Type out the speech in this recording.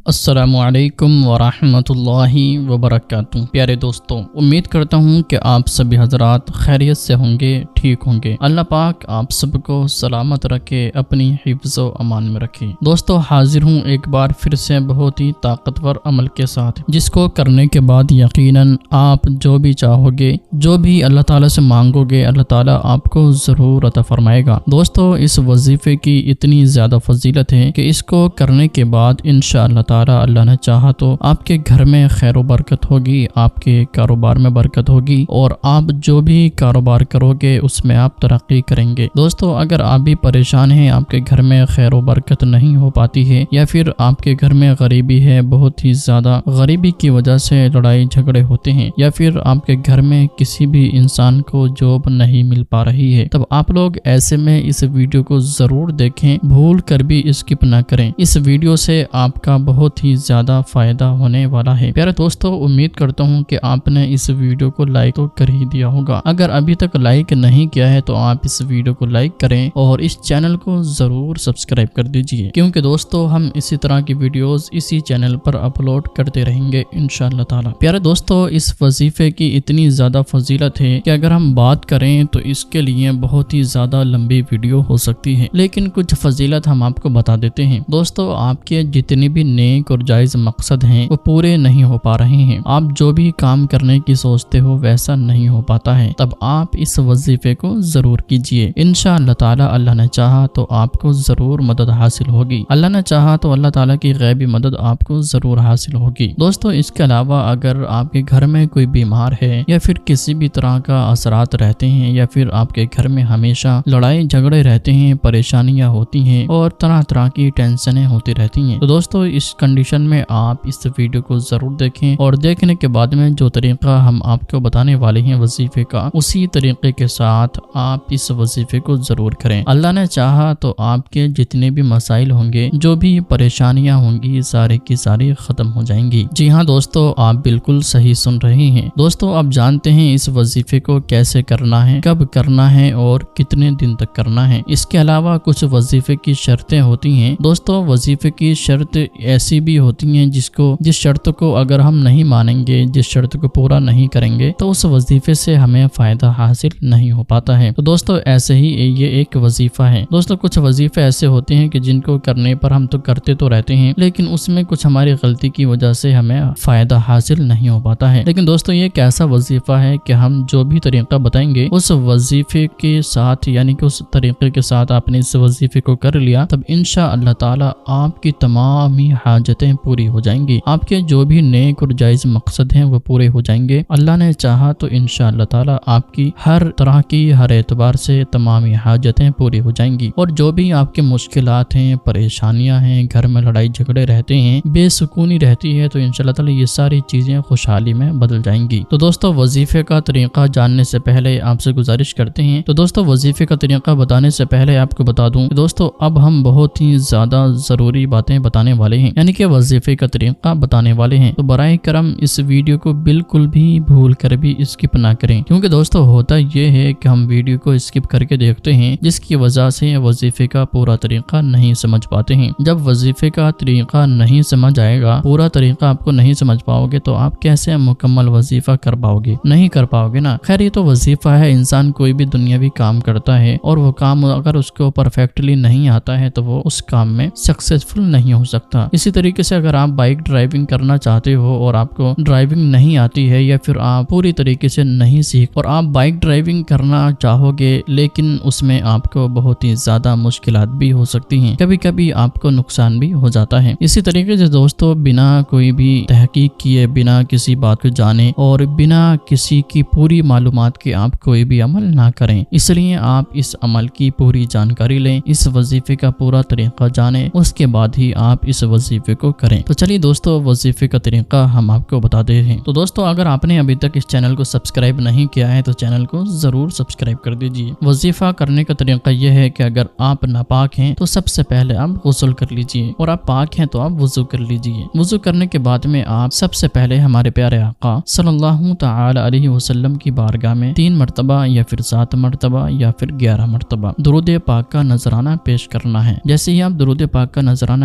السلام علیکم ورحمۃ اللہ وبرکاتہ۔ پیارے دوستوں، امید کرتا ہوں کہ آپ سبھی حضرات خیریت سے ہوں گے، ٹھیک ہوں گے۔ اللہ پاک آپ سب کو سلامت رکھے، اپنی حفظ و امان میں رکھے۔ دوستوں، حاضر ہوں ایک بار پھر سے بہت ہی طاقتور عمل کے ساتھ، جس کو کرنے کے بعد یقیناً آپ جو بھی چاہو گے، جو بھی اللہ تعالیٰ سے مانگو گے، اللہ تعالیٰ آپ کو ضرور عطا فرمائے گا۔ دوستوں، اس وظیفے کی اتنی زیادہ فضیلت ہے کہ اس کو کرنے کے بعد انشاءاللہ اللہ نے چاہا تو آپ کے گھر میں خیر و برکت ہوگی، آپ کے کاروبار میں برکت ہوگی، اور آپ جو بھی کاروبار کرو گے اس میں آپ ترقی کریں گے۔ دوستو، اگر آپ بھی پریشان ہیں، آپ کے گھر میں خیر و برکت نہیں ہو پاتی ہے، یا پھر آپ کے گھر میں غریبی ہے، بہت ہی زیادہ غریبی کی وجہ سے لڑائی جھگڑے ہوتے ہیں، یا پھر آپ کے گھر میں کسی بھی انسان کو جاب نہیں مل پا رہی ہے، تب آپ لوگ ایسے میں اس ویڈیو کو ضرور دیکھیں، بھول کر بھی اسکپ نہ کریں۔ اس ویڈیو سے آپ کا بہت ہی زیادہ فائدہ ہونے والا ہے۔ پیارے دوستو، امید کرتا ہوں کہ آپ نے اس ویڈیو کو لائک تو کر ہی دیا ہوگا۔ اگر ابھی تک لائک نہیں کیا ہے تو آپ اس ویڈیو کو لائک کریں اور اس چینل کو ضرور سبسکرائب کر دیجئے، کیونکہ دوستو ہم اسی طرح کی ویڈیوز اسی چینل پر اپلوڈ کرتے رہیں گے انشاءاللہ تعالی۔ پیارے دوستو، اس وظیفے کی اتنی زیادہ فضیلت ہے کہ اگر ہم بات کریں تو اس کے لیے بہت ہی زیادہ لمبی ویڈیو ہو سکتی ہے، لیکن کچھ فضیلت ہم آپ کو بتا دیتے ہیں۔ دوستو، آپ کے جتنے بھی نیک اور جائز مقصد ہیں وہ پورے نہیں ہو پا رہے ہیں، آپ جو بھی کام کرنے کی سوچتے ہو ویسا نہیں ہو پاتا ہے، تب آپ اس وظیفے کو ضرور کیجئے۔ انشاءاللہ تعالی اللہ نے چاہا تو آپ کو ضرور مدد حاصل ہوگی، اللہ نے چاہا تو اللہ تعالی کی غیبی مدد آپ کو ضرور حاصل ہوگی۔ دوستو، اس کے علاوہ اگر آپ کے گھر میں کوئی بیمار ہے، یا پھر کسی بھی طرح کا اثرات رہتے ہیں، یا پھر آپ کے گھر میں ہمیشہ لڑائی جھگڑے رہتے ہیں، پریشانیاں ہوتی ہیں اور طرح طرح کی ٹینشنیں ہوتی رہتی ہیں، تو دوستو اس کنڈیشن میں آپ اس ویڈیو کو ضرور دیکھیں، اور دیکھنے کے بعد میں جو طریقہ ہم آپ کو بتانے والے ہیں وظیفے کا، اسی طریقے کے ساتھ آپ اس وظیفے کو ضرور کریں۔ اللہ نے چاہا تو آپ کے جتنے بھی مسائل ہوں گے، جو بھی پریشانیاں ہوں گی، سارے کی ساری ختم ہو جائیں گی۔ جی ہاں دوستو، آپ بالکل صحیح سن رہے ہیں۔ دوستو، آپ جانتے ہیں اس وظیفے کو کیسے کرنا ہے، کب کرنا ہے اور کتنے دن تک کرنا ہے۔ اس کے علاوہ کچھ وظیفے کی شرطیں ہوتی ہیں۔ دوستو، وظیفے کی شرط ایسی بھی ہوتی ہیں جس شرط کو اگر ہم نہیں مانیں گے، جس شرط کو پورا نہیں کریں گے، تو اس وظیفے سے ہمیں فائدہ حاصل نہیں ہو پاتا ہے۔ تو دوستو، ایسے ہی یہ ایک وظیفہ ہے۔ دوستو، کچھ وظیفے ایسے ہوتے ہیں کہ جن کو کرنے پر ہم تو کرتے تو رہتے ہیں، لیکن اس میں کچھ ہماری غلطی کی وجہ سے ہمیں فائدہ حاصل نہیں ہو پاتا ہے۔ لیکن دوستو، یہ ایک ایسا وظیفہ ہے کہ ہم جو بھی طریقہ بتائیں گے، اس وظیفے کے ساتھ، یعنی کہ اس طریقے کے ساتھ آپ نے اس وظیفے کو کر لیا، تب انشاءاللہ تعالی آپ کی تمام ہی حاجتیں پوری ہو جائیں گی، آپ کے جو بھی نیک اور جائز مقصد ہیں وہ پورے ہو جائیں گے۔ اللہ نے چاہا تو انشاءاللہ تعالی آپ کی ہر طرح کی، ہر اعتبار سے تمام حاجتیں پوری ہو جائیں گی، اور جو بھی آپ کے مشکلات ہیں، پریشانیاں ہیں، گھر میں لڑائی جھگڑے رہتے ہیں، بے سکونی رہتی ہے، تو انشاءاللہ تعالی یہ ساری چیزیں خوشحالی میں بدل جائیں گی۔ تو دوستو، وظیفے کا طریقہ جاننے سے پہلے آپ سے گزارش کرتے ہیں، تو دوستو وظیفے کا طریقہ بتانے سے پہلے آپ کو بتا دوں کہ دوستو اب ہم بہت ہی زیادہ ضروری باتیں بتانے والے ہیں، یعنی کہ وظیفے کا طریقہ بتانے والے ہیں، تو برائے کرم اس ویڈیو کو بالکل بھی بھول کر بھی اسکپ نہ کریں، کیونکہ دوستو ہوتا یہ ہے کہ ہم ویڈیو کو اسکپ کر کے دیکھتے ہیں، جس کی وجہ سے وظیفے کا پورا طریقہ نہیں سمجھ پاتے ہیں۔ جب وظیفے کا طریقہ نہیں سمجھ آئے گا، پورا طریقہ آپ کو نہیں سمجھ پاؤ گے، تو آپ کیسے مکمل وظیفہ کر پاؤ گے؟ نہیں کر پاؤ گے نا۔ خیر، یہ تو وظیفہ ہے، انسان کوئی بھی دنیاوی کام کرتا ہے، اور وہ کام اگر اس کو پرفیکٹلی نہیں آتا ہے تو وہ اس کام میں سکسیسفل نہیں ہو سکتا۔ اسی طریقے سے اگر آپ بائک ڈرائیونگ کرنا چاہتے ہو اور آپ کو ڈرائیونگ نہیں آتی ہے، یا پھر آپ پوری طریقے سے نہیں سیکھ، اور آپ بائک ڈرائیونگ کرنا چاہو گے، لیکن اس میں آپ کو بہت ہی زیادہ مشکلات بھی ہو سکتی ہیں، کبھی کبھی آپ کو نقصان بھی ہو جاتا ہے۔ اسی طریقے سے دوستو، بنا کوئی بھی تحقیق کیے، بنا کسی بات کو جانے اور بنا کسی کی پوری معلومات کے آپ کوئی بھی عمل نہ کریں۔ اس لیے آپ اس عمل کی پوری جانکاری لیں، اس وظیفے کا پورا طریقہ جانیں، اس کے بعد ہی آپ اس وظیفے کو کریں۔ تو چلیے دوستو، وظیفے کا طریقہ ہم آپ کو بتا دے ہیں۔ تو دوستو، اگر آپ نے ابھی تک اس چینل کو سبسکرائب نہیں کیا ہے تو چینل کو ضرور سبسکرائب کر دیجئے۔ وظیفہ کرنے کا طریقہ یہ ہے کہ اگر آپ ناپاک ہیں تو سب سے پہلے آپ غسل کر لیجئے، اور آپ پاک ہیں تو آپ وضو کر لیجئے۔ وضو کرنے کے بعد میں آپ سب سے پہلے ہمارے پیارے آقا صلی اللہ تعالی علیہ وسلم کی بارگاہ میں 3 مرتبہ یا پھر 7 مرتبہ یا پھر 11 مرتبہ درود پاک کا نذرانہ پیش کرنا ہے۔ جیسے ہی آپ درود پاک کا نذرانہ